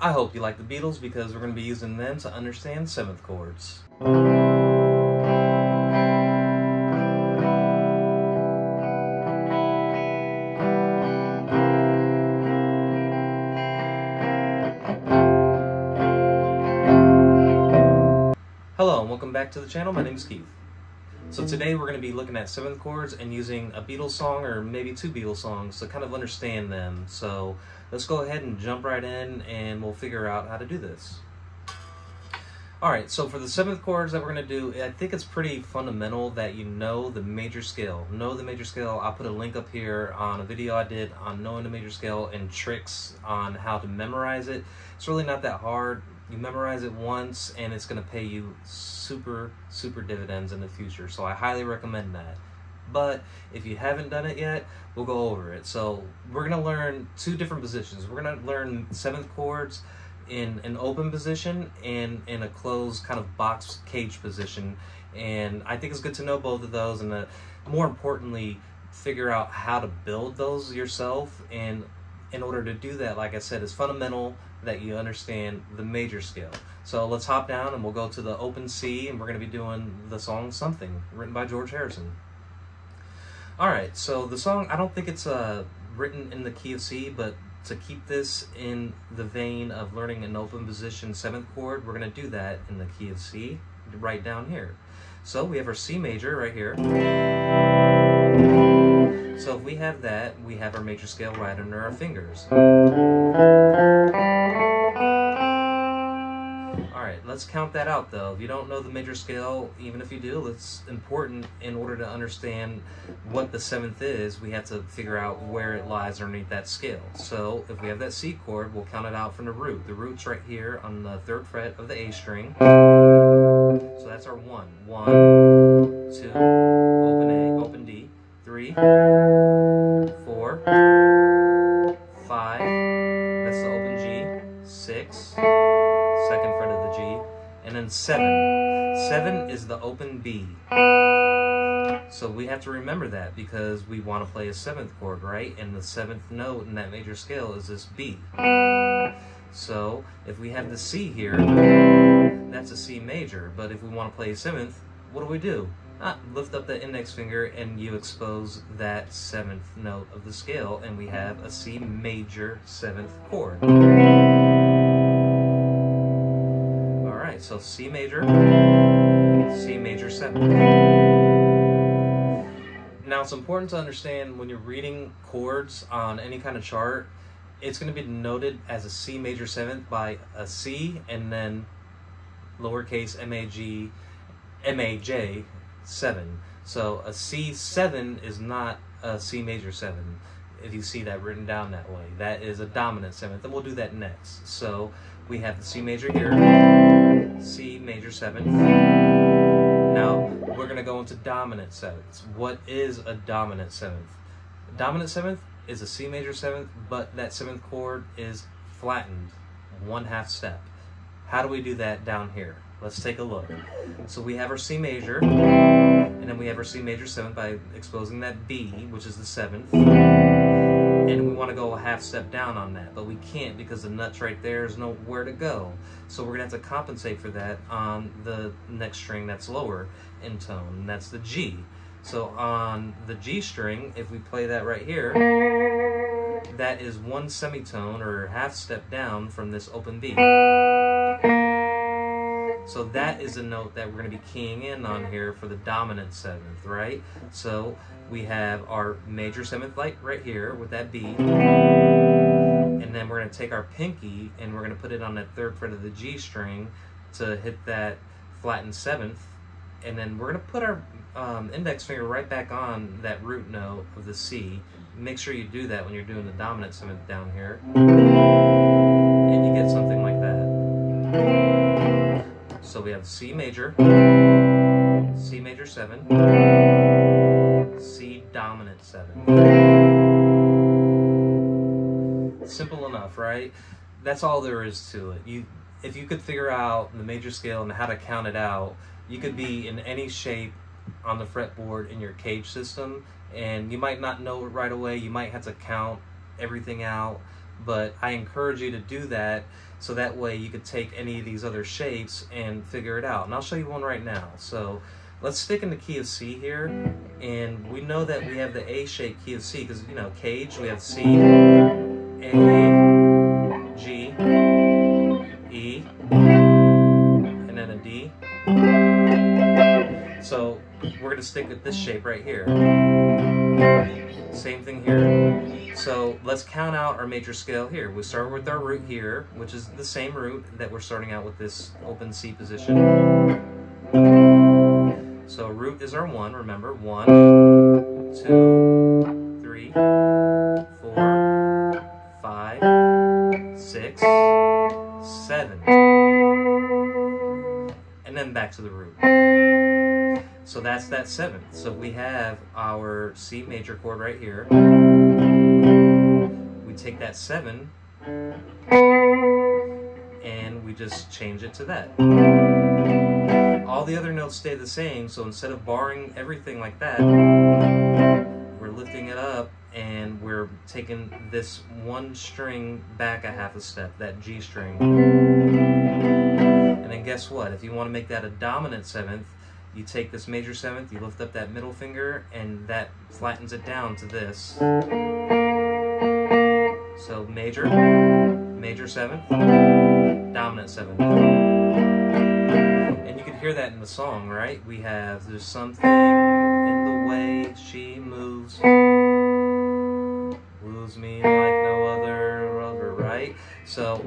I hope you like the Beatles because we're going to be using them to understand 7th chords. Hello and welcome back to the channel. My name is Keith. So today we're going to be looking at 7th chords and using a Beatles song or maybe two Beatles songs to kind of understand them. So let's go ahead and jump right in and we'll figure out how to do this. Alright, so for the 7th chords that we're going to do, I think it's pretty fundamental that you know the major scale. Know the major scale. I'll put a link up here on a video I did on knowing the major scale and tricks on how to memorize it. It's really not that hard. You memorize it once and it's going to pay you super dividends in the future. So I highly recommend that. But if you haven't done it yet, we'll go over it. So we're going to learn two different positions. We're going to learn 7th chords in an open position and in a closed kind of box cage position. And I think it's good to know both of those and more importantly, figure out how to build those yourself. And in order to do that, like I said, it's fundamental that you understand the major scale. So let's hop down and we'll go to the open C and we're going to be doing the song Something, written by George Harrison. Alright, so the song, I don't think it's written in the key of C, but to keep this in the vein of learning an open position 7th chord, we're going to do that in the key of C, right down here. So we have our C major right here. So if we have that, we have our major scale right under our fingers. Alright, let's count that out though. If you don't know the major scale, even if you do, it's important in order to understand what the 7th is, we have to figure out where it lies underneath that scale. So if we have that C chord, we'll count it out from the root. The root's right here on the 3rd fret of the A string. So that's our 1. 1, 2, open A, open D, 3, 4, 5, that's the open G, 6, 2nd fret of the G, and then 7. 7 is the open B. So we have to remember that because we want to play a 7th chord, right? And the 7th note in that major scale is this B. So if we have the C here, that's a C major. But if we want to play a 7th, what do? Lift up the index finger and you expose that 7th note of the scale and we have a C major 7th chord. Alright, so C major 7. Now it's important to understand when you're reading chords on any kind of chart, it's going to be noted as a C major 7th by a C and then lowercase MAJ 7. So a C7 is not a C major 7 if you see that written down that way. That is a dominant 7th, and we'll do that next. So we have the C major here, C major 7. Now we're going to go into dominant 7ths. What is a dominant 7th? A dominant 7th is a C major 7th, but that 7th chord is flattened 1/2 step. How do we do that down here? Let's take a look. So we have our C major, and then we have our C major 7th by exposing that B, which is the 7th. And we want to go a 1/2 step down on that, but we can't because the nut's right there, there's nowhere to go. So we're going to have to compensate for that on the next string that's lower in tone, and that's the G. So on the G string, if we play that right here, that is 1 semitone or 1/2 step down from this open B. So that is a note that we're going to be keying in on here for the dominant 7th, right? So we have our major 7th light right here with that B. And then we're going to take our pinky and we're going to put it on that 3rd fret of the G string to hit that flattened 7th. And then we're going to put our index finger right back on that root note of the C. Make sure you do that when you're doing the dominant 7th down here. And you get something like that. So we have C major 7, C dominant 7. Simple enough, right? That's all there is to it. If you could figure out the major scale and how to count it out, you could be in any shape on the fretboard in your cage system, and you might not know it right away. You might have to count everything out, but I encourage you to do that so that way you could take any of these other shapes and figure it out. And I'll show you one right now. So let's stick in the key of C here, and we know that we have the A-shaped key of C because, you know, cage, we have C, A, G, E, and then a D. So we're going to stick with this shape right here. Same thing here. So let's count out our major scale here. We start with our root here, which is the same root that we're starting out with this open C position. So root is our 1, remember. 1, 2, 3, 4, 5, 6, 7. And then back to the root. So that's that 7th. So we have our C major chord right here. We take that 7 and we just change it to that. All the other notes stay the same, so instead of barring everything like that, we're lifting it up and we're taking this one string back a half a step, that G string. And then guess what? If you want to make that a dominant 7th, you take this major 7th, you lift up that middle finger, and that flattens it down to this. So major, major 7th, dominant 7th. And you can hear that in the song, right? We have, there's something in the way she moves me like no other, right? So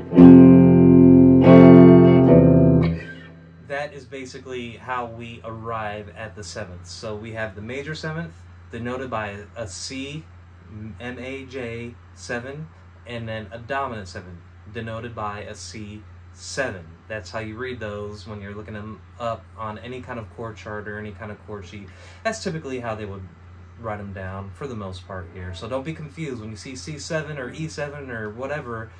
that is basically how we arrive at the 7th. So we have the major 7th denoted by a C, M-A-J 7, and then a dominant 7 denoted by a C 7. That's how you read those when you're looking them up on any kind of chord chart or any kind of chord sheet. That's typically how they would write them down for the most part here. So don't be confused when you see C7 or E7 or whatever.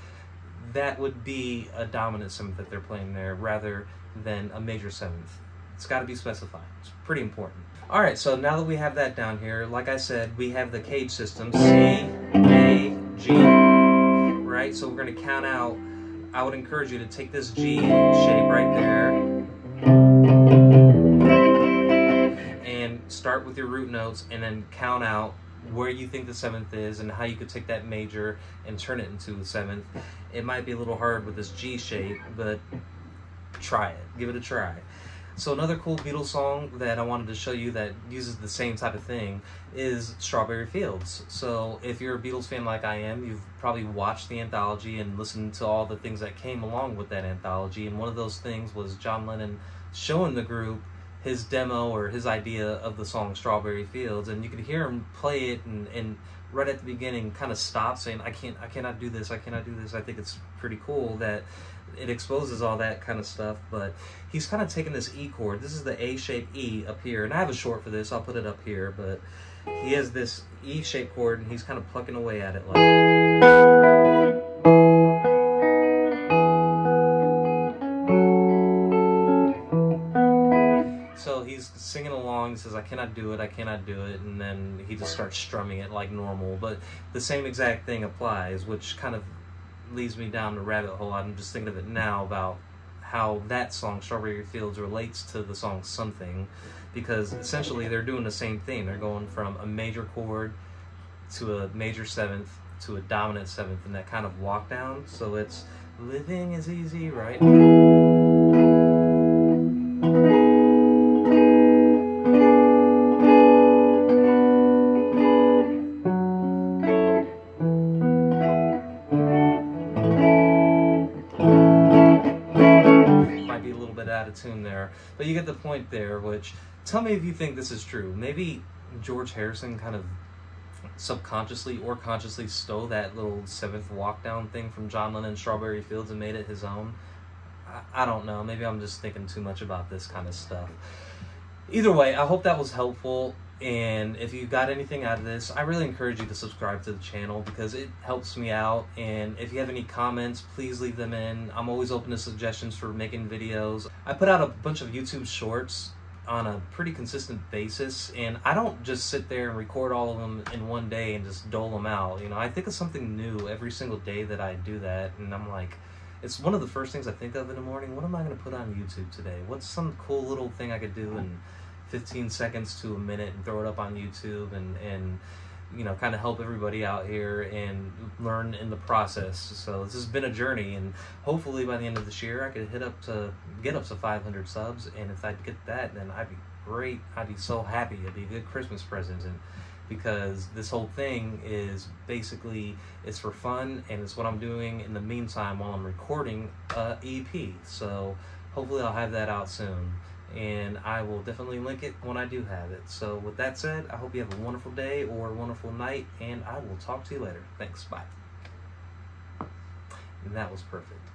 That would be a dominant 7th that they're playing there rather than a major 7th. It's got to be specified. It's pretty important. Alright, so now that we have that down here, like I said, we have the cage system, C, A, G, right? So we're going to count out. I would encourage you to take this G shape right there and start with your root notes and then count out where you think the 7th is and how you could take that major and turn it into the 7th. It might be a little hard with this G shape, but try it. Give it a try. So another cool Beatles song that I wanted to show you that uses the same type of thing is Strawberry Fields. So if you're a Beatles fan like I am, you've probably watched the anthology and listened to all the things that came along with that anthology, and one of those things was John Lennon showing the group his demo or his idea of the song Strawberry Fields, and you could hear him play it and right at the beginning kind of stop saying, I cannot do this, I cannot do this. I think it's pretty cool that it exposes all that kind of stuff, but he's kind of taking this E chord. This is the A-shaped E up here, and I have a short for this, I'll put it up here, but he has this E-shaped chord and he's kind of plucking away at it like. So he's singing along, he says, I cannot do it, and then he just starts strumming it like normal, but the same exact thing applies, which kind of leads me down the rabbit hole. I'm just thinking of it now about how that song, Strawberry Fields, relates to the song Something, because essentially they're doing the same thing. They're going from a major chord to a major 7th to a dominant 7th in that kind of walk down. So it's living is easy, right? Out of tune there, but you get the point there. Which, tell me if you think this is true. Maybe George Harrison kind of subconsciously or consciously stole that little 7th walk down thing from John Lennon's Strawberry Fields and made it his own. I don't know, maybe I'm just thinking too much about this kind of stuff. Either way, I hope that was helpful, and if you got anything out of this, I really encourage you to subscribe to the channel because it helps me out. And if you have any comments, please leave them in. I'm always open to suggestions for making videos. I put out a bunch of YouTube shorts on a pretty consistent basis, and I don't just sit there and record all of them in one day and just dole them out. You know, I think of something new every single day that I do that, and I'm like, it's one of the first things I think of in the morning. What am I going to put on YouTube today? What's some cool little thing I could do in 15 seconds to a minute and throw it up on YouTube and you know, kind of help everybody out here and learn in the process. So this has been a journey, and hopefully by the end of this year I could get up to 500 subs, and if I get that, then I'd be great. I'd be so happy. It'd be a good Christmas present, and because this whole thing is basically, it's for fun, and it's what I'm doing in the meantime while I'm recording a EP. So hopefully I'll have that out soon, and I will definitely link it when I do have it. So with that said, I hope you have a wonderful day or a wonderful night, and I will talk to you later. Thanks, bye. And that was perfect.